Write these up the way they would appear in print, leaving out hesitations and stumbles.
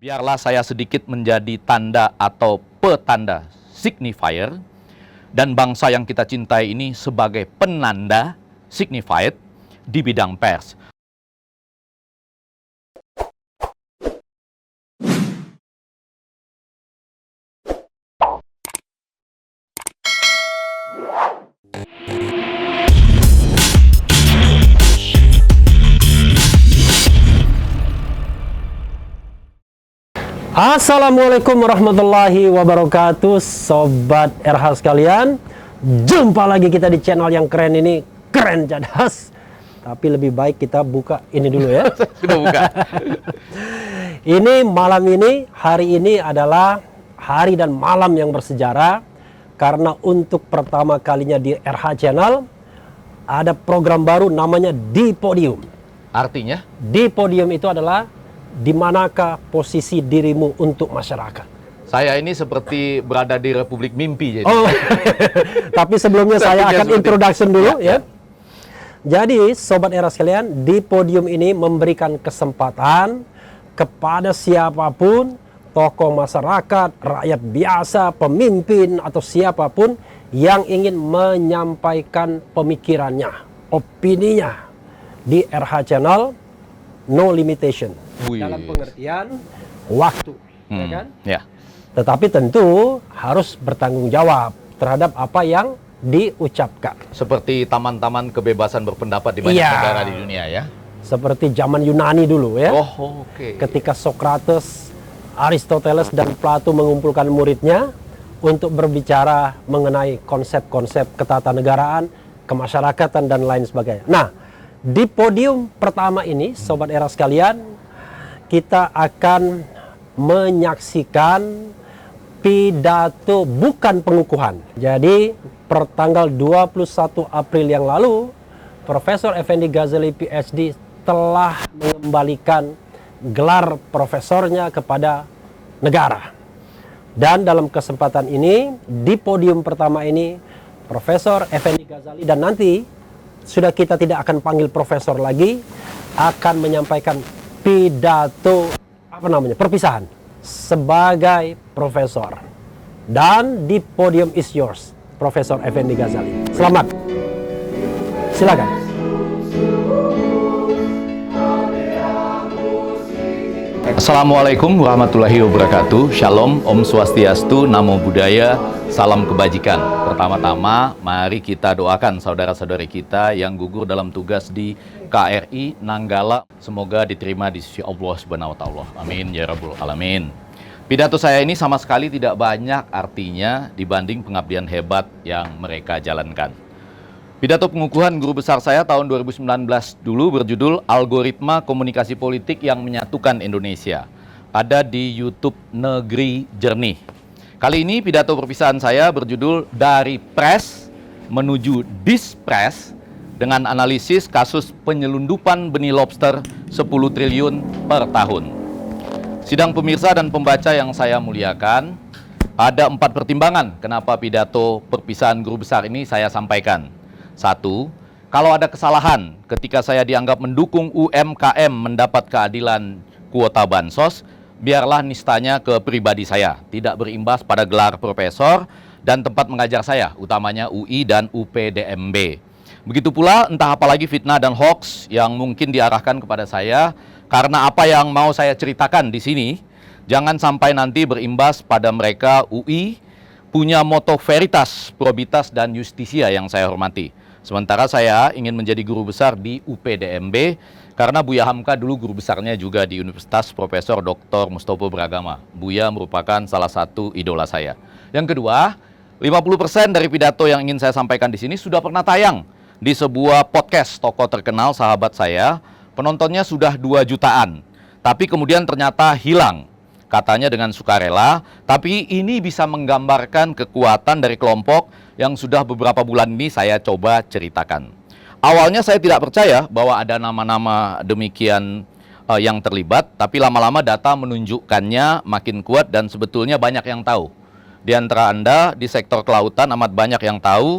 Biarlah saya sedikit menjadi tanda atau petanda signifier, dan bangsa yang kita cintai ini sebagai penanda signified di bidang pers. Assalamualaikum warahmatullahi wabarakatuh, Sobat RH sekalian. Jumpa lagi kita di channel yang keren ini, Keren Cadas. Tapi lebih baik kita buka ini dulu ya. Sudah buka. Ini malam ini, hari ini adalah hari dan malam yang bersejarah. Karena untuk pertama kalinya di RH Channel ada program baru namanya Di Podium. Artinya? Di Podium itu adalah di manakah posisi dirimu untuk masyarakat. Saya ini seperti berada di Republik Mimpi jadi. Oh, tapi sebelumnya saya akan introduction dulu ya. Jadi Sobat Era sekalian, Di Podium ini memberikan kesempatan kepada siapapun, tokoh masyarakat, rakyat biasa, pemimpin atau siapapun yang ingin menyampaikan pemikirannya, opininya di RH Channel, no limitation. Dalam pengertian waktu, ya kan? Ya. Tetapi tentu harus bertanggung jawab terhadap apa yang diucapkan. Seperti taman-taman kebebasan berpendapat di banyak negara di dunia ya. Seperti zaman Yunani dulu ya. Oh, oke. Ketika Socrates, Aristoteles dan Plato mengumpulkan muridnya untuk berbicara mengenai konsep-konsep ketatanegaraan, kemasyarakatan dan lain sebagainya. Nah, di podium pertama ini, Sobat Era sekalian, kita akan menyaksikan pidato bukan pengukuhan. Jadi, pertanggal 21 April yang lalu, Profesor Effendi Ghazali PhD telah mengembalikan gelar profesornya kepada negara. Dan dalam kesempatan ini, di podium pertama ini, Profesor Effendi Ghazali dan nanti sudah kita tidak akan panggil profesor lagi, akan menyampaikan pidato perpisahan sebagai profesor. Dan di podium is yours, Profesor Effendi Ghazali. Selamat. Silakan. Assalamualaikum warahmatullahi wabarakatuh. Shalom, Om Swastiastu, Namo Buddhaya, salam kebajikan. Pertama-tama, mari kita doakan saudara-saudari kita yang gugur dalam tugas di KRI Nanggala. Semoga diterima di sisi Allah Subhanahu wa Ta'ala. Amin ya Rabbul Alamin. Pidato saya ini sama sekali tidak banyak artinya dibanding pengabdian hebat yang mereka jalankan. Pidato pengukuhan guru besar saya tahun 2019 dulu berjudul Algoritma Komunikasi Politik yang Menyatukan Indonesia. Ada di YouTube Negeri Jernih. Kali ini pidato perpisahan saya berjudul Dari Pres Menuju Dispres dengan analisis kasus penyelundupan benih lobster 10 triliun per tahun. Sidang pemirsa dan pembaca yang saya muliakan, ada 4 pertimbangan kenapa pidato perpisahan guru besar ini saya sampaikan. 1. Kalau ada kesalahan ketika saya dianggap mendukung UMKM mendapat keadilan kuota bansos, biarlah nistanya ke pribadi saya, tidak berimbas pada gelar profesor dan tempat mengajar saya, utamanya UI dan UPDMB. Begitu pula entah apalagi fitnah dan hoax yang mungkin diarahkan kepada saya, karena apa yang mau saya ceritakan di sini, jangan sampai nanti berimbas pada mereka UI, punya moto veritas, probitas, dan justisia yang saya hormati. Sementara saya ingin menjadi guru besar di UPDMB, karena Buya Hamka dulu guru besarnya juga di Universitas Profesor Dr. Mustopo Beragama. Buya merupakan salah satu idola saya. Yang kedua, 50% dari pidato yang ingin saya sampaikan di sini sudah pernah tayang di sebuah podcast tokoh terkenal sahabat saya. Penontonnya sudah 2 jutaan, tapi kemudian ternyata hilang. Katanya dengan sukarela, tapi ini bisa menggambarkan kekuatan dari kelompok yang sudah beberapa bulan ini saya coba ceritakan. Awalnya saya tidak percaya bahwa ada nama-nama demikian yang terlibat, tapi lama-lama data menunjukkannya makin kuat dan sebetulnya banyak yang tahu. Di antara Anda di sektor kelautan amat banyak yang tahu,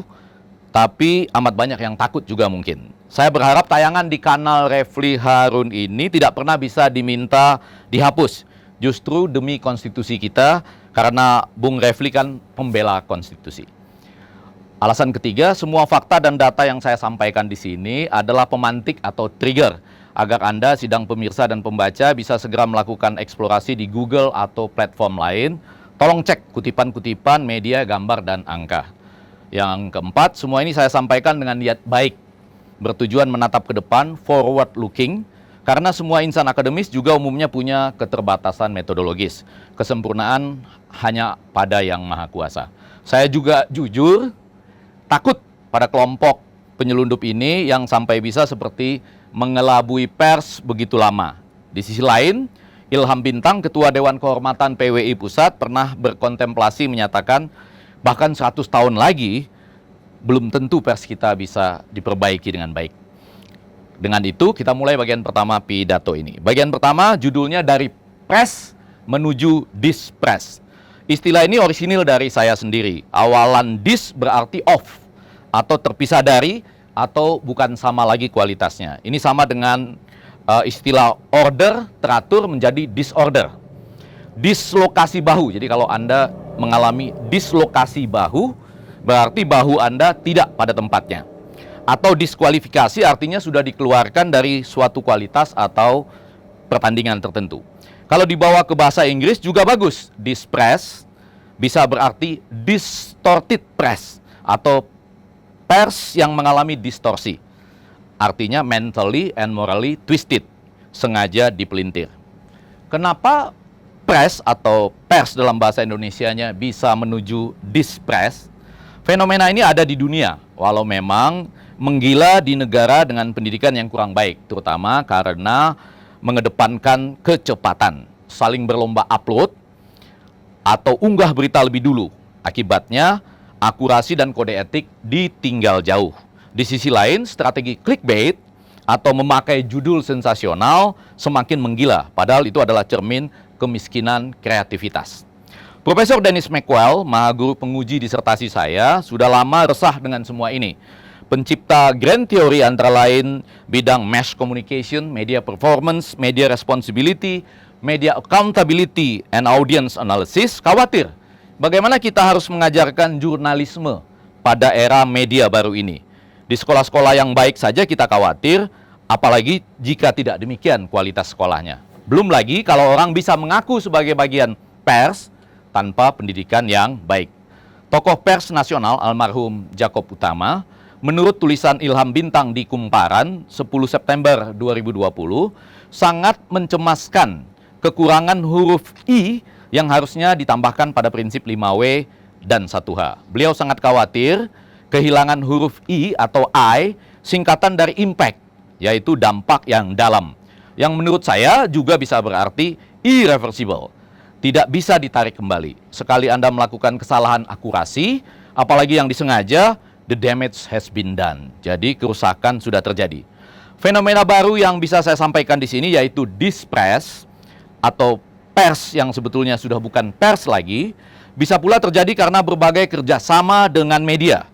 tapi amat banyak yang takut juga mungkin. Saya berharap tayangan di kanal Refli Harun ini tidak pernah bisa diminta dihapus. justru demi konstitusi kita, karena Bung Refli kan pembela konstitusi. Alasan ketiga, semua fakta dan data yang saya sampaikan di sini adalah pemantik atau trigger agar Anda, sidang pemirsa dan pembaca, bisa segera melakukan eksplorasi di Google atau platform lain. Tolong cek kutipan-kutipan, media, gambar, dan angka. Yang keempat, semua ini saya sampaikan dengan niat baik, bertujuan menatap ke depan, forward looking, karena semua insan akademis juga umumnya punya keterbatasan metodologis. Kesempurnaan hanya pada Yang Maha Kuasa. Saya juga jujur takut pada kelompok penyelundup ini yang sampai bisa seperti mengelabui pers begitu lama. Di sisi lain, Ilham Bintang, Ketua Dewan Kehormatan PWI Pusat, pernah berkontemplasi menyatakan bahkan 100 tahun lagi belum tentu pers kita bisa diperbaiki dengan baik. Dengan itu kita mulai bagian pertama pidato ini. Bagian pertama judulnya dari press menuju dispress. Istilah ini orisinil dari saya sendiri. Awalan dis berarti off atau terpisah dari atau bukan sama lagi kualitasnya. Ini sama dengan istilah order teratur menjadi disorder. Dislokasi bahu. Jadi kalau Anda mengalami dislokasi bahu, berarti bahu Anda tidak pada tempatnya. Atau diskualifikasi artinya sudah dikeluarkan dari suatu kualitas atau pertandingan tertentu. Kalau dibawa ke bahasa Inggris juga bagus. Dispress bisa berarti distorted press atau pers yang mengalami distorsi. Artinya mentally and morally twisted, sengaja dipelintir. Kenapa press atau pers dalam bahasa Indonesianya bisa menuju dispress? Fenomena ini ada di dunia, walau memang menggila di negara dengan pendidikan yang kurang baik, terutama karena mengedepankan kecepatan, saling berlomba upload atau unggah berita lebih dulu. Akibatnya, akurasi dan kode etik ditinggal jauh. Di sisi lain, strategi clickbait atau memakai judul sensasional semakin menggila, padahal itu adalah cermin kemiskinan kreativitas. Profesor Dennis McWell, maha guru penguji disertasi saya, sudah lama resah dengan semua ini. Pencipta grand theory antara lain bidang mass communication, media performance, media responsibility, media accountability, and audience analysis, khawatir bagaimana kita harus mengajarkan jurnalisme pada era media baru ini. Di sekolah-sekolah yang baik saja kita khawatir, apalagi jika tidak demikian kualitas sekolahnya. Belum lagi kalau orang bisa mengaku sebagai bagian pers tanpa pendidikan yang baik. Tokoh pers nasional almarhum Jakob Utama, menurut tulisan Ilham Bintang di Kumparan 10 September 2020, sangat mencemaskan kekurangan huruf I yang harusnya ditambahkan pada prinsip 5W dan 1H. Beliau sangat khawatir kehilangan huruf I atau I, singkatan dari impact, yaitu dampak yang dalam. Yang menurut saya juga bisa berarti irreversible, tidak bisa ditarik kembali. Sekali Anda melakukan kesalahan akurasi, apalagi yang disengaja, the damage has been done. Jadi kerusakan sudah terjadi. Fenomena baru yang bisa saya sampaikan di sini yaitu dispress atau pers yang sebetulnya sudah bukan pers lagi, bisa pula terjadi karena berbagai kerjasama dengan media,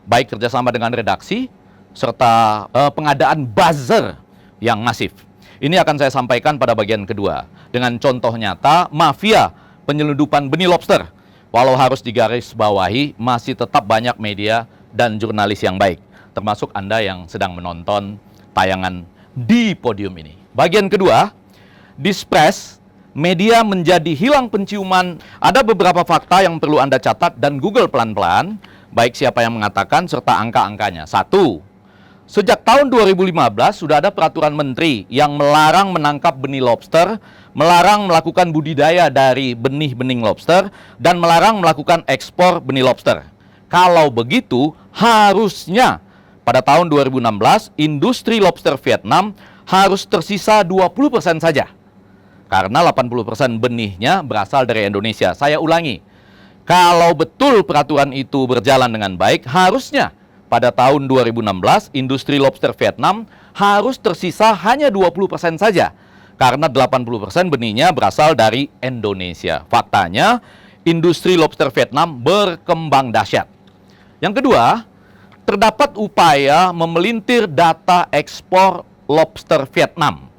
baik kerjasama dengan redaksi serta pengadaan buzzer yang masif. Ini akan saya sampaikan pada bagian kedua dengan contoh nyata mafia penyelundupan benih lobster. Walau harus digarisbawahi, masih tetap banyak media dan jurnalis yang baik, termasuk Anda yang sedang menonton tayangan di podium ini. Bagian kedua, dispress, media menjadi hilang penciuman. Ada beberapa fakta yang perlu Anda catat dan Google pelan-pelan, baik siapa yang mengatakan serta angka-angkanya. 1. Sejak tahun 2015 sudah ada peraturan menteri yang melarang menangkap benih lobster, melarang melakukan budidaya dari benih-benih lobster, dan melarang melakukan ekspor benih lobster. Kalau begitu, harusnya pada tahun 2016 industri lobster Vietnam harus tersisa 20% saja. Karena 80% benihnya berasal dari Indonesia. Saya ulangi, kalau betul peraturan itu berjalan dengan baik, harusnya pada tahun 2016 industri lobster Vietnam harus tersisa hanya 20% saja. Karena 80% benihnya berasal dari Indonesia. Faktanya, industri lobster Vietnam berkembang dahsyat. Yang kedua, terdapat upaya memelintir data ekspor lobster Vietnam.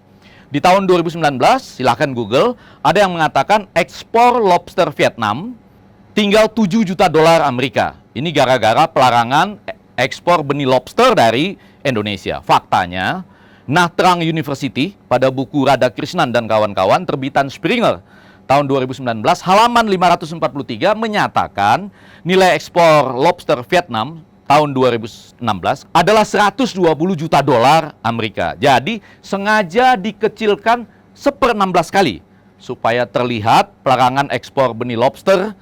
Di tahun 2019, silahkan Google, ada yang mengatakan ekspor lobster Vietnam tinggal 7 juta dolar Amerika. Ini gara-gara pelarangan ekspor benih lobster dari Indonesia. Faktanya, Nha Trang University pada buku Radhakrishnan dan kawan-kawan terbitan Springer tahun 2019 halaman 543 menyatakan nilai ekspor lobster Vietnam tahun 2016 adalah 120 juta dolar Amerika. Jadi sengaja dikecilkan 1/16 kali supaya terlihat pelarangan ekspor benih lobster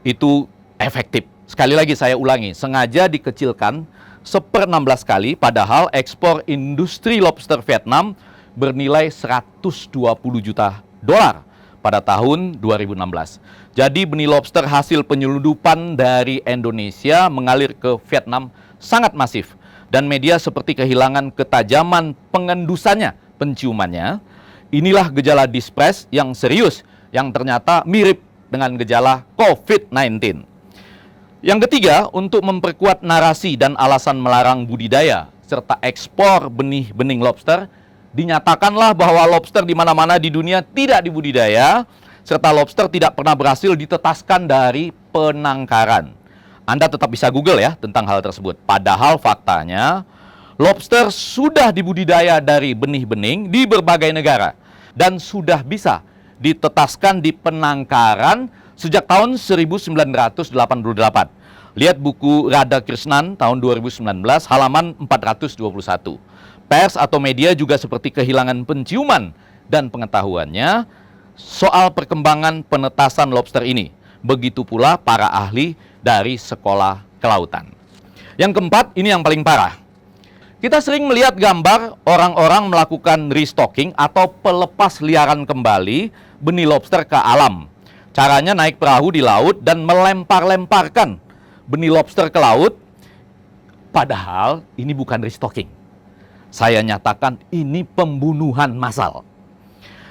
itu efektif. Sekali lagi saya ulangi, sengaja dikecilkan 1/16 kali, padahal ekspor industri lobster Vietnam bernilai 120 juta dolar pada tahun 2016. Jadi benih lobster hasil penyelundupan dari Indonesia mengalir ke Vietnam sangat masif. Dan media seperti kehilangan ketajaman pengendusannya, penciumannya. Inilah gejala distress yang serius, yang ternyata mirip dengan gejala COVID-19. Yang ketiga, untuk memperkuat narasi dan alasan melarang budidaya serta ekspor benih-benih lobster, dinyatakanlah bahwa lobster di mana-mana di dunia tidak dibudidaya, serta lobster tidak pernah berhasil ditetaskan dari penangkaran. Anda tetap bisa Google ya tentang hal tersebut. Padahal faktanya, lobster sudah dibudidaya dari benih-benih di berbagai negara dan sudah bisa ditetaskan di penangkaran sejak tahun 1988. Lihat buku Radhakrishnan tahun 2019 halaman 421. Pers atau media juga seperti kehilangan penciuman dan pengetahuannya soal perkembangan penetasan lobster ini. Begitu pula para ahli dari sekolah kelautan. Yang keempat, ini yang paling parah. Kita sering melihat gambar orang-orang melakukan restocking atau pelepas liaran kembali benih lobster ke alam. Caranya naik perahu di laut dan melempar-lemparkan benih lobster ke laut. Padahal ini bukan restocking. Saya nyatakan ini pembunuhan massal.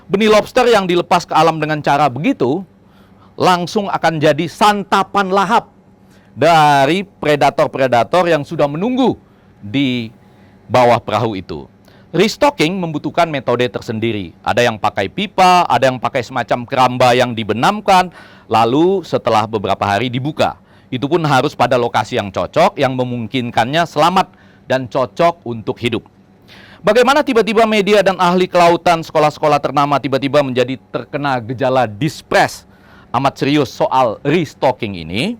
Benih lobster yang dilepas ke alam dengan cara begitu langsung akan jadi santapan lahap dari predator-predator yang sudah menunggu di bawah perahu itu. Restocking membutuhkan metode tersendiri. Ada yang pakai pipa, ada yang pakai semacam keramba yang dibenamkan, lalu setelah beberapa hari dibuka. Itu pun harus pada lokasi yang cocok, yang memungkinkannya selamat dan cocok untuk hidup. Bagaimana tiba-tiba media dan ahli kelautan sekolah-sekolah ternama tiba-tiba menjadi terkena gejala distress amat serius soal restocking ini?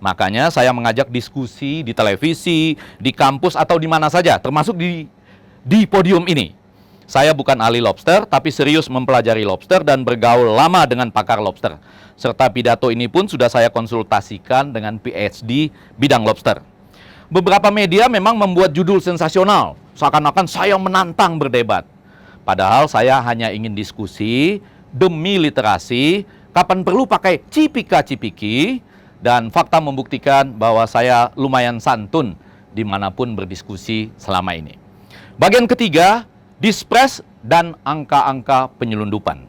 Makanya saya mengajak diskusi di televisi, di kampus atau di mana saja, termasuk di podium ini. Saya bukan ahli lobster, tapi serius mempelajari lobster dan bergaul lama dengan pakar lobster. Serta pidato ini pun sudah saya konsultasikan dengan PhD bidang lobster. Beberapa media memang membuat judul sensasional, seakan-akan saya menantang berdebat. Padahal saya hanya ingin diskusi demi literasi, kapan perlu pakai cipika-cipiki, dan fakta membuktikan bahwa saya lumayan santun dimanapun berdiskusi selama ini. Bagian ketiga, distress dan angka-angka penyelundupan.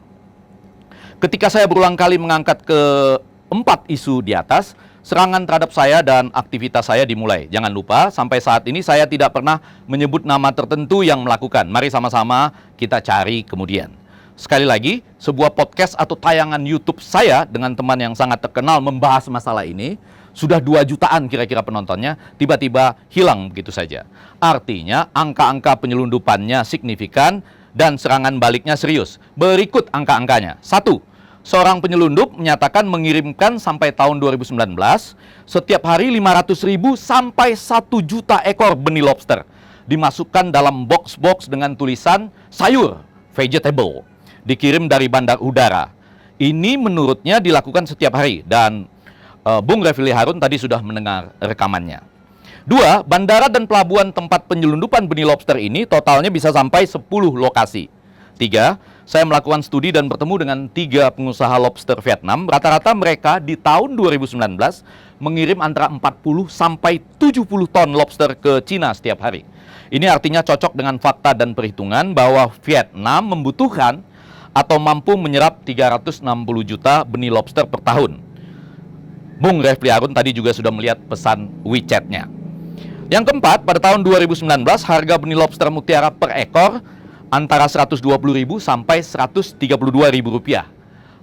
Ketika saya berulang kali mengangkat keempat isu di atas, serangan terhadap saya dan aktivitas saya dimulai. Jangan lupa, sampai saat ini saya tidak pernah menyebut nama tertentu yang melakukan. Mari sama-sama kita cari kemudian. Sekali lagi, sebuah podcast atau tayangan YouTube saya dengan teman yang sangat terkenal membahas masalah ini, sudah 2 jutaan kira-kira penontonnya, tiba-tiba hilang begitu saja. Artinya, angka-angka penyelundupannya signifikan dan serangan baliknya serius. Berikut angka-angkanya. 1. Seorang penyelundup menyatakan mengirimkan sampai tahun 2019 setiap hari 500.000 sampai 1 juta ekor benih lobster dimasukkan dalam box-box dengan tulisan sayur, vegetable, dikirim dari bandar udara. Ini menurutnya dilakukan setiap hari dan Bung Refli Harun tadi sudah mendengar rekamannya. 2. Bandara dan pelabuhan tempat penyelundupan benih lobster ini totalnya bisa sampai 10 lokasi. 3. Saya melakukan studi dan bertemu dengan 3 pengusaha lobster Vietnam. Rata-rata mereka di tahun 2019 mengirim antara 40 sampai 70 ton lobster ke Cina setiap hari. Ini artinya cocok dengan fakta dan perhitungan bahwa Vietnam membutuhkan atau mampu menyerap 360 juta benih lobster per tahun. Bung Refli Harun tadi juga sudah melihat pesan WeChat-nya. Yang keempat, pada tahun 2019 harga benih lobster mutiara per ekor antara Rp120.000 sampai Rp132.000.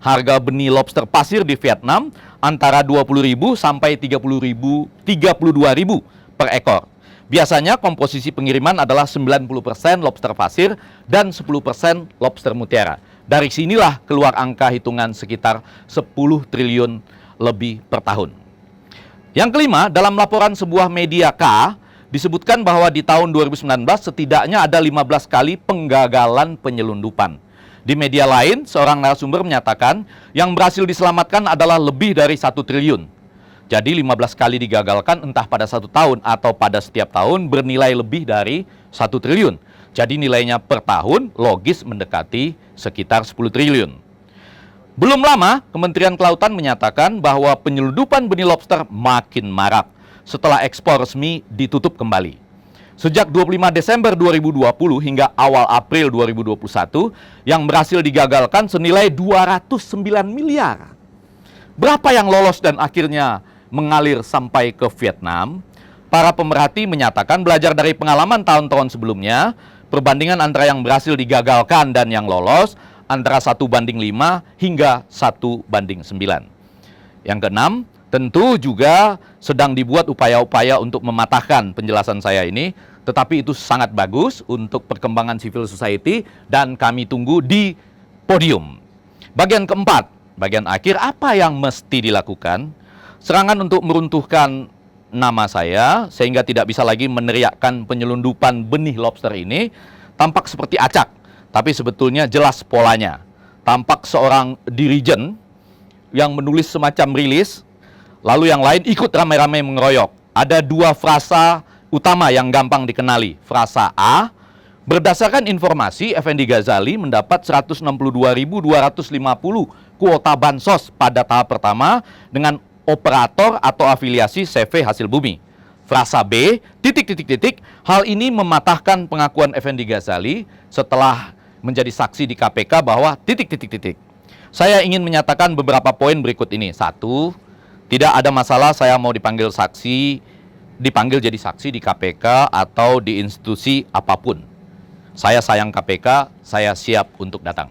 Harga benih lobster pasir di Vietnam antara Rp20.000 sampai Rp32.000 per ekor. Biasanya komposisi pengiriman adalah 90% lobster pasir dan 10% lobster mutiara. Dari sinilah keluar angka hitungan sekitar 10 triliun lebih per tahun. Yang kelima, dalam laporan sebuah media K, disebutkan bahwa di tahun 2019 setidaknya ada 15 kali penggagalan penyelundupan. Di media lain, seorang narasumber menyatakan yang berhasil diselamatkan adalah lebih dari 1 triliun. Jadi 15 kali digagalkan entah pada 1 tahun atau pada setiap tahun bernilai lebih dari 1 triliun. Jadi nilainya per tahun logis mendekati sekitar 10 triliun. Belum lama, Kementerian Kelautan menyatakan bahwa penyelundupan benih lobster makin marak setelah ekspor resmi ditutup kembali. Sejak 25 Desember 2020 hingga awal April 2021, yang berhasil digagalkan senilai 209 miliar. Berapa yang lolos dan akhirnya mengalir sampai ke Vietnam? Para pemerhati menyatakan belajar dari pengalaman tahun-tahun sebelumnya, perbandingan antara yang berhasil digagalkan dan yang lolos antara 1:5 hingga 1:9. Yang keenam, tentu juga sedang dibuat upaya-upaya untuk mematahkan penjelasan saya ini, tetapi itu sangat bagus untuk perkembangan civil society dan kami tunggu di podium. Bagian keempat, bagian akhir, apa yang mesti dilakukan? Serangan untuk meruntuhkan nama saya sehingga tidak bisa lagi meneriakkan penyelundupan benih lobster ini tampak seperti acak, tapi sebetulnya jelas polanya. Tampak seorang dirijen yang menulis semacam rilis, lalu yang lain ikut ramai-ramai mengeroyok. Ada 2 frasa utama yang gampang dikenali. Frasa A, berdasarkan informasi, Effendi Ghazali mendapat 162.250 kuota bansos pada tahap pertama dengan operator atau afiliasi CV hasil bumi. Frasa B, hal ini mematahkan pengakuan Effendi Ghazali setelah menjadi saksi di KPK bahwa Saya ingin menyatakan beberapa poin berikut ini. 1, tidak ada masalah saya mau dipanggil jadi saksi di KPK atau di institusi apapun. Saya sayang KPK, saya siap untuk datang.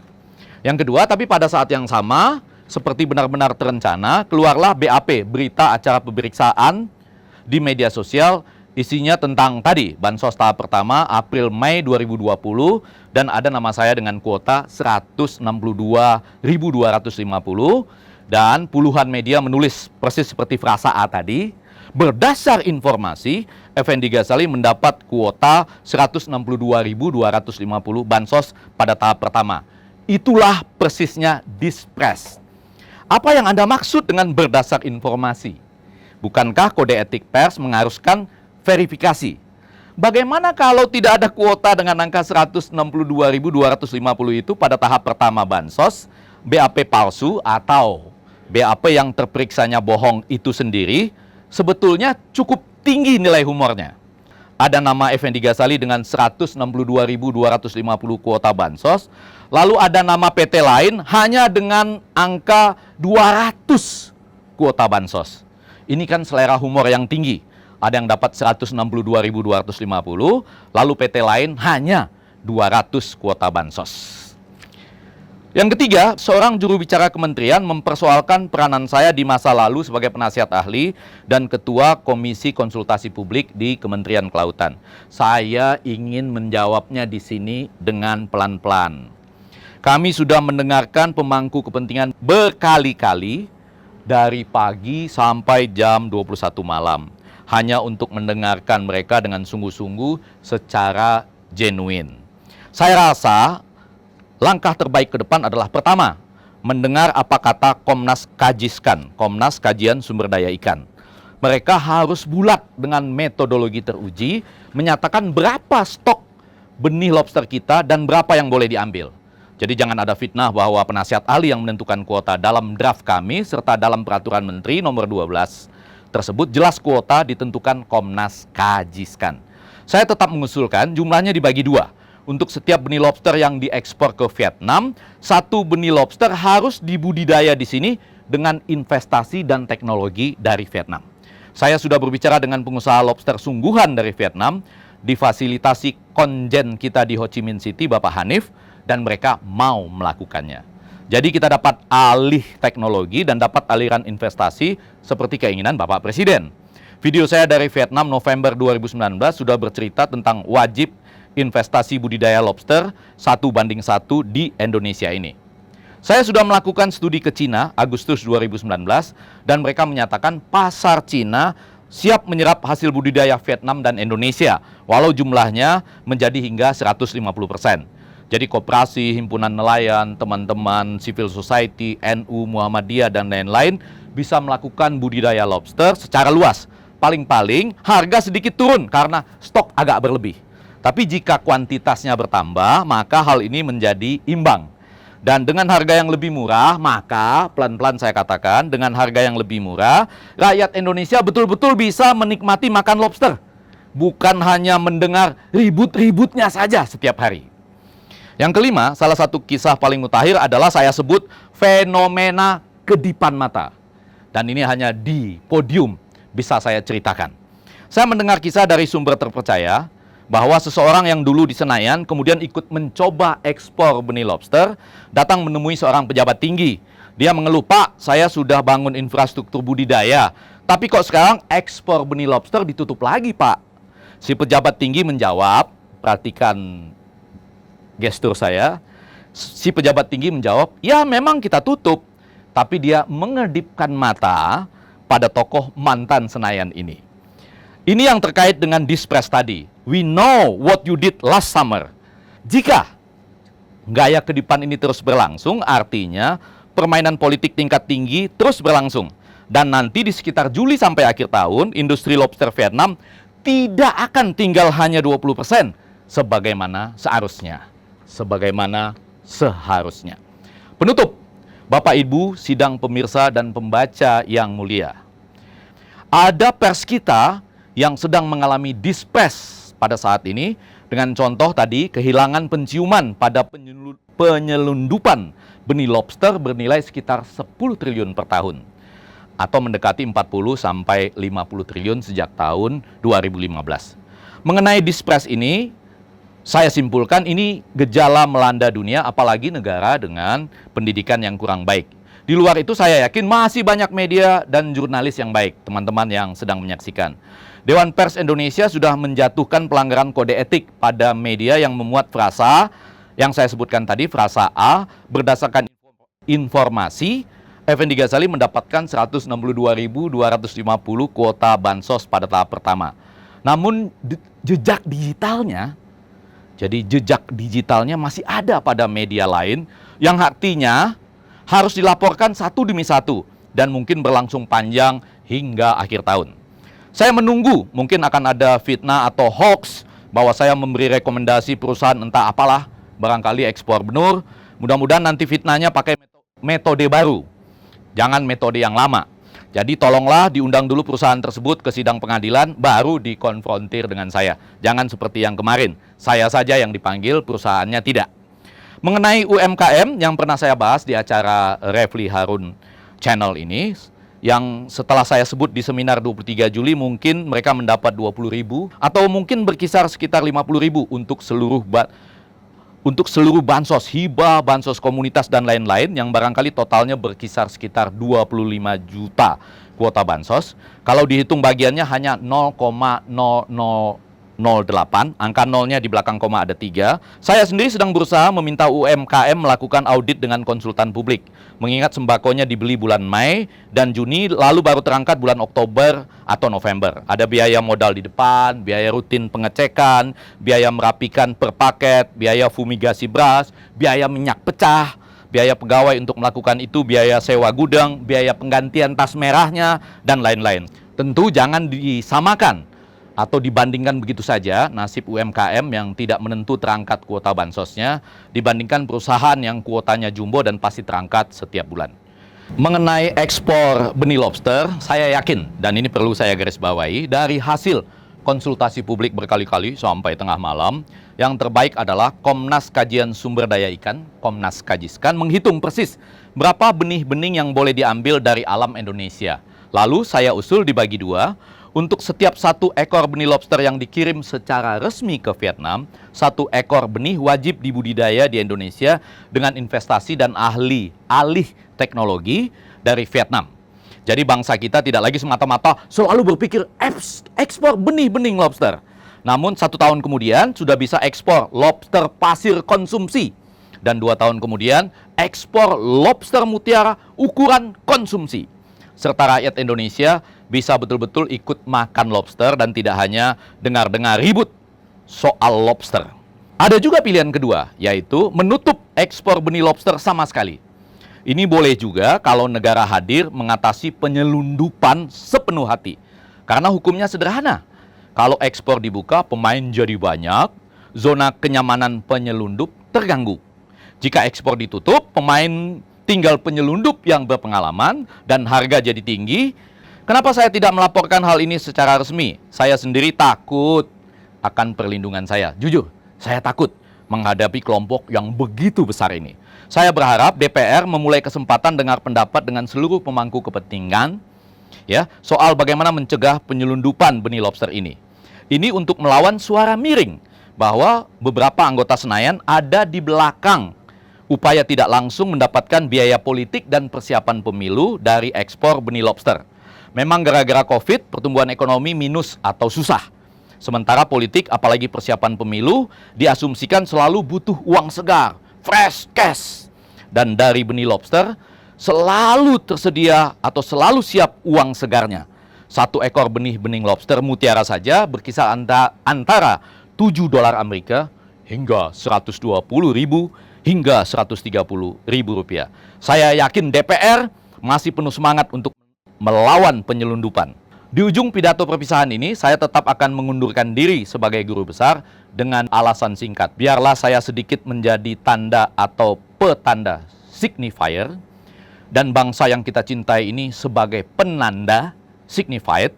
Yang kedua, tapi pada saat yang sama, seperti benar-benar terencana, keluarlah BAP, berita acara pemeriksaan di media sosial, isinya tentang tadi, bansos tahap pertama April-Mei 2020, dan ada nama saya dengan kuota 162.250, dan puluhan media menulis persis seperti frasa A tadi. Berdasar informasi, Effendi Ghazali mendapat kuota 162.250 bansos pada tahap pertama. Itulah persisnya dispres. Apa yang Anda maksud dengan berdasar informasi? Bukankah kode etik pers mengharuskan verifikasi? Bagaimana kalau tidak ada kuota dengan angka 162.250 itu pada tahap pertama bansos, BAP palsu atau BAP yang terperiksanya bohong itu sendiri sebetulnya cukup tinggi nilai humornya. Ada nama Effendi Ghazali dengan 162.250 kuota bansos, lalu ada nama PT lain hanya dengan angka 200 kuota bansos. Ini kan selera humor yang tinggi. Ada yang dapat 162.250, lalu PT lain hanya 200 kuota bansos. Yang ketiga, seorang juru bicara kementerian mempersoalkan peranan saya di masa lalu sebagai penasihat ahli dan ketua Komisi Konsultasi Publik di Kementerian Kelautan. Saya ingin menjawabnya di sini dengan pelan-pelan. Kami sudah mendengarkan pemangku kepentingan berkali-kali dari pagi sampai jam 21 malam. Hanya untuk mendengarkan mereka dengan sungguh-sungguh secara genuine. Saya rasa langkah terbaik ke depan adalah pertama, mendengar apa kata Komnas Kajiskan, Komnas Kajian Sumber Daya Ikan. Mereka harus bulat dengan metodologi teruji, menyatakan berapa stok benih lobster kita dan berapa yang boleh diambil. Jadi jangan ada fitnah bahwa penasihat ahli yang menentukan kuota. Dalam draft kami serta dalam peraturan Menteri nomor 12 tersebut jelas kuota ditentukan Komnas Kajiskan. Saya tetap mengusulkan jumlahnya dibagi 2. Untuk setiap benih lobster yang diekspor ke Vietnam, 1 benih lobster harus dibudidaya di sini dengan investasi dan teknologi dari Vietnam. Saya sudah berbicara dengan pengusaha lobster sungguhan dari Vietnam, difasilitasi konjen kita di Ho Chi Minh City, Bapak Hanif, dan mereka mau melakukannya. Jadi kita dapat alih teknologi dan dapat aliran investasi seperti keinginan Bapak Presiden. Video saya dari Vietnam November 2019 sudah bercerita tentang wajib investasi budidaya lobster 1:1 di Indonesia ini. Saya sudah melakukan studi ke Cina Agustus 2019 dan mereka menyatakan pasar Cina siap menyerap hasil budidaya Vietnam dan Indonesia walau jumlahnya menjadi hingga 150%. Jadi koperasi, himpunan nelayan, teman-teman civil society, NU, Muhammadiyah dan lain-lain bisa melakukan budidaya lobster secara luas. Paling-paling harga sedikit turun karena stok agak berlebih. Tapi jika kuantitasnya bertambah, maka hal ini menjadi imbang. Dan dengan harga yang lebih murah, maka pelan-pelan saya katakan, dengan harga yang lebih murah, rakyat Indonesia betul-betul bisa menikmati makan lobster. Bukan hanya mendengar ribut-ributnya saja setiap hari. Yang kelima, salah satu kisah paling mutakhir adalah saya sebut fenomena kedipan mata. Dan ini hanya di podium bisa saya ceritakan. Saya mendengar kisah dari sumber terpercaya bahwa seseorang yang dulu di Senayan kemudian ikut mencoba ekspor benih lobster, datang menemui seorang pejabat tinggi. Dia mengeluh, "Pak, saya sudah bangun infrastruktur budidaya, tapi kok sekarang ekspor benih lobster ditutup lagi, Pak?" Si pejabat tinggi menjawab, perhatikan gestur saya. Si pejabat tinggi menjawab, "Ya memang kita tutup." Tapi dia mengedipkan mata pada tokoh mantan Senayan ini. Ini yang terkait dengan dispres tadi. We know what you did last summer. Jika gaya kedipan ini terus berlangsung, artinya permainan politik tingkat tinggi terus berlangsung. Dan nanti di sekitar Juli sampai akhir tahun, industri lobster Vietnam tidak akan tinggal hanya 20% sebagaimana seharusnya. Penutup, Bapak Ibu, sidang pemirsa dan pembaca yang mulia. Ada pers kita yang sedang mengalami dispres pada saat ini dengan contoh tadi kehilangan penciuman pada penyelundupan benih lobster bernilai sekitar 10 triliun per tahun atau mendekati 40 sampai 50 triliun sejak tahun 2015. Mengenai dispres ini, saya simpulkan ini gejala melanda dunia, apalagi negara dengan pendidikan yang kurang baik. Di luar itu saya yakin masih banyak media dan jurnalis yang baik, teman-teman yang sedang menyaksikan. Dewan Pers Indonesia sudah menjatuhkan pelanggaran kode etik pada media yang memuat frasa yang saya sebutkan tadi, frasa A, berdasarkan informasi, Effendi Ghazali mendapatkan 162.250 kuota bansos pada tahap pertama. Namun jejak digitalnya, jadi jejak digitalnya masih ada pada media lain yang artinya harus dilaporkan satu demi satu dan mungkin berlangsung panjang hingga akhir tahun. Saya menunggu mungkin akan ada fitnah atau hoax bahwa saya memberi rekomendasi perusahaan entah apalah, barangkali ekspor benur. Mudah-mudahan nanti fitnahnya pakai metode baru, jangan metode yang lama. Jadi tolonglah diundang dulu perusahaan tersebut ke sidang pengadilan, baru dikonfrontir dengan saya. Jangan seperti yang kemarin, saya saja yang dipanggil, perusahaannya tidak. Mengenai UMKM yang pernah saya bahas di acara Refli Harun channel ini, yang setelah saya sebut di seminar 23 Juli mungkin mereka mendapat 20.000 atau mungkin berkisar sekitar 50.000 untuk seluruh bansos, hibah, bansos komunitas dan lain-lain yang barangkali totalnya berkisar sekitar 25 juta kuota bansos. Kalau dihitung bagiannya hanya 0,0008, angka nolnya di belakang koma ada 3. Saya sendiri sedang berusaha meminta UMKM melakukan audit dengan konsultan publik. Mengingat sembakonya dibeli bulan Mei dan Juni, lalu baru terangkat bulan Oktober atau November. Ada biaya modal di depan, biaya rutin pengecekan, biaya merapikan per paket, biaya fumigasi beras, biaya minyak pecah, biaya pegawai untuk melakukan itu, biaya sewa gudang, biaya penggantian tas merahnya, dan lain-lain. Tentu jangan disamakan atau dibandingkan begitu saja nasib UMKM yang tidak menentu terangkat kuota bansosnya dibandingkan perusahaan yang kuotanya jumbo dan pasti terangkat setiap bulan. Mengenai ekspor benih lobster, saya yakin, dan ini perlu saya garis bawahi, dari hasil konsultasi publik berkali-kali sampai tengah malam, yang terbaik adalah Komnas Kajian Sumber Daya Ikan, Komnas Kajiskan, menghitung persis berapa benih-benih yang boleh diambil dari alam Indonesia. Lalu saya usul dibagi dua, Untuk setiap 1 ekor benih lobster yang dikirim secara resmi ke Vietnam, 1 ekor benih wajib dibudidaya di Indonesia dengan investasi dan alih teknologi dari Vietnam. Jadi bangsa kita tidak lagi semata-mata selalu berpikir ekspor benih-benih lobster. Namun 1 tahun kemudian sudah bisa ekspor lobster pasir konsumsi. Dan 2 tahun kemudian ekspor lobster mutiara ukuran konsumsi. Serta rakyat Indonesia bisa betul-betul ikut makan lobster dan tidak hanya dengar-dengar ribut soal lobster. Ada juga pilihan kedua, yaitu menutup ekspor benih lobster sama sekali. Ini boleh juga kalau negara hadir mengatasi penyelundupan sepenuh hati. Karena hukumnya sederhana. Kalau ekspor dibuka, pemain jadi banyak, zona kenyamanan penyelundup terganggu. Jika ekspor ditutup, pemain tinggal penyelundup yang berpengalaman dan harga jadi tinggi. Kenapa saya tidak melaporkan hal ini secara resmi? Saya sendiri takut akan perlindungan saya. Jujur, saya takut menghadapi kelompok yang begitu besar ini. Saya berharap DPR memulai kesempatan dengar pendapat dengan seluruh pemangku kepentingan ya, soal bagaimana mencegah penyelundupan benih lobster ini. Ini untuk melawan suara miring bahwa beberapa anggota Senayan ada di belakang upaya tidak langsung mendapatkan biaya politik dan persiapan pemilu dari ekspor benih lobster. Memang gara-gara COVID, pertumbuhan ekonomi minus atau susah. Sementara politik, apalagi persiapan pemilu, diasumsikan selalu butuh uang segar, fresh cash. Dan dari benih lobster, selalu tersedia atau selalu siap uang segarnya. 1 ekor benih-benih lobster mutiara saja berkisar antara $7 Amerika hingga 120.000 hingga 130.000 rupiah. Saya yakin DPR masih penuh semangat untuk melawan penyelundupan. Di ujung pidato perpisahan ini, saya tetap akan mengundurkan diri sebagai guru besar dengan alasan singkat. Biarlah saya sedikit menjadi tanda atau petanda signifier, dan bangsa yang kita cintai ini sebagai penanda signified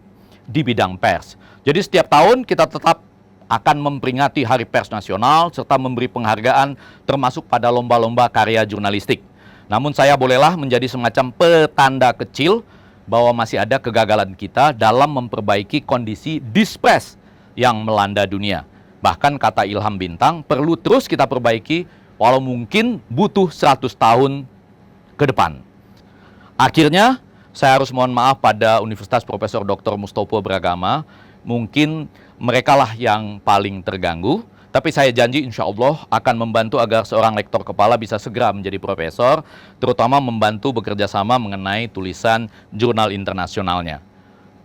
di bidang pers. Jadi setiap tahun kita tetap akan memperingati Hari Pers Nasional serta memberi penghargaan termasuk pada lomba-lomba karya jurnalistik. Namun saya bolehlah menjadi semacam petanda kecil bahwa masih ada kegagalan kita dalam memperbaiki kondisi dispres yang melanda dunia. Bahkan kata Ilham Bintang perlu terus kita perbaiki walau mungkin butuh 100 tahun ke depan. Akhirnya saya harus mohon maaf pada Universitas Profesor Dr. Mustopo Beragama. Mungkin merekalah yang paling terganggu. Tapi saya janji insya Allah akan membantu agar seorang lektor kepala bisa segera menjadi profesor, terutama membantu bekerja sama mengenai tulisan jurnal internasionalnya.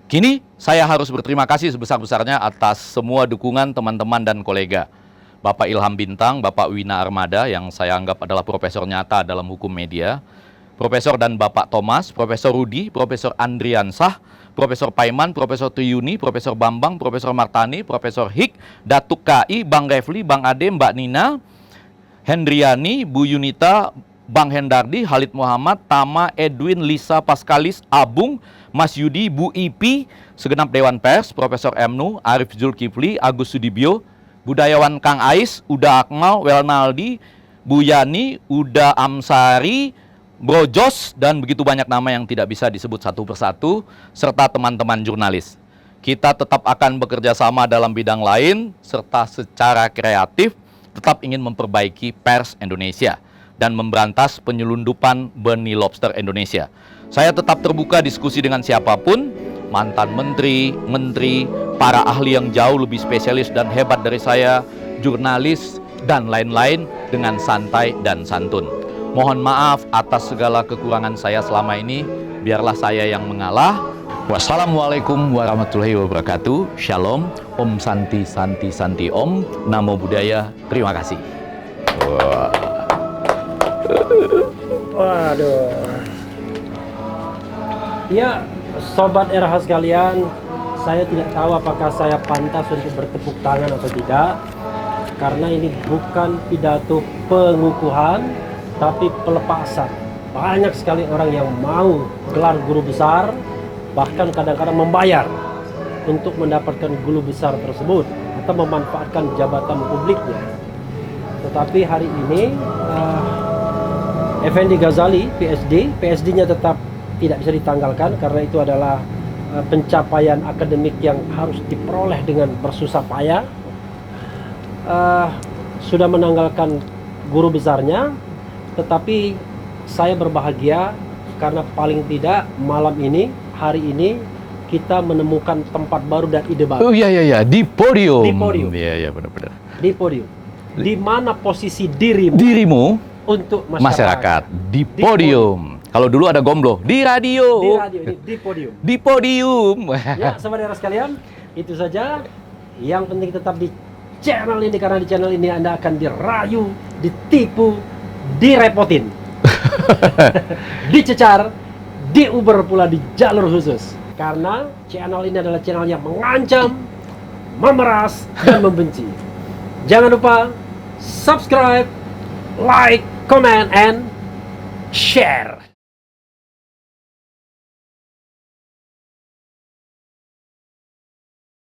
Kini saya harus berterima kasih sebesar-besarnya atas semua dukungan teman-teman dan kolega. Bapak Ilham Bintang, Bapak Wina Armada yang saya anggap adalah profesor nyata dalam hukum media, Profesor dan Bapak Thomas, Profesor Rudi, Profesor Andriansah, Profesor Paiman, Profesor Triyuni, Profesor Bambang, Profesor Martani, Profesor Hik, Datuk KI, Bang Refli, Bang Ade, Mbak Nina, Hendriani, Bu Yunita, Bang Hendardi, Halid Muhammad, Tama, Edwin, Lisa, Paskalis, Abung, Mas Yudi, Bu Ipi, segenap Dewan Pers, Profesor Emnu, Arif Zulkifli, Agus Sudibyo, budayawan Kang Ais, Uda Akmal, Welnaldi, Bu Yani, Uda Amsari, Bro Jos, dan begitu banyak nama yang tidak bisa disebut satu persatu, serta teman-teman jurnalis. Kita tetap akan bekerja sama dalam bidang lain, serta secara kreatif tetap ingin memperbaiki pers Indonesia dan memberantas penyelundupan benih lobster Indonesia. Saya tetap terbuka diskusi dengan siapapun, mantan menteri, para ahli yang jauh lebih spesialis dan hebat dari saya, jurnalis, dan lain-lain dengan santai dan santun. Mohon maaf atas segala kekurangan saya selama ini, biarlah saya yang mengalah. Wassalamualaikum warahmatullahi wabarakatuh. Shalom, Om Santi Santi Santi Om, Namo Buddhaya. Terima kasih. Waduh. Ya, Sobat RH sekalian, saya tidak tahu apakah saya pantas untuk bertepuk tangan atau tidak, karena ini bukan pidato pengukuhan, tapi pelepasan. Banyak sekali orang yang mau gelar guru besar, bahkan kadang-kadang membayar untuk mendapatkan guru besar tersebut atau memanfaatkan jabatan publiknya. Tetapi hari ini Effendi Ghazali, PSD-nya tetap tidak bisa ditanggalkan karena itu adalah pencapaian akademik yang harus diperoleh dengan bersusah payah, sudah menanggalkan guru besarnya, tetapi saya berbahagia karena paling tidak malam ini, hari ini, kita menemukan tempat baru dan ide baru. Oh iya, di podium. Di podium. Iya, benar-benar. Di podium. Di mana posisi dirimu untuk masyarakat. Di podium. Kalau dulu ada gomblo, di radio. Di radio ini, di podium. Di podium. Ya, saudara sekalian, itu saja. Yang penting tetap di channel ini, karena di channel ini Anda akan dirayu, ditipu, direpotin, dicecar, diuber pula di jalur khusus. Karena channel ini adalah channel yang mengancam, memeras, dan membenci. Jangan lupa subscribe, like, comment, and share.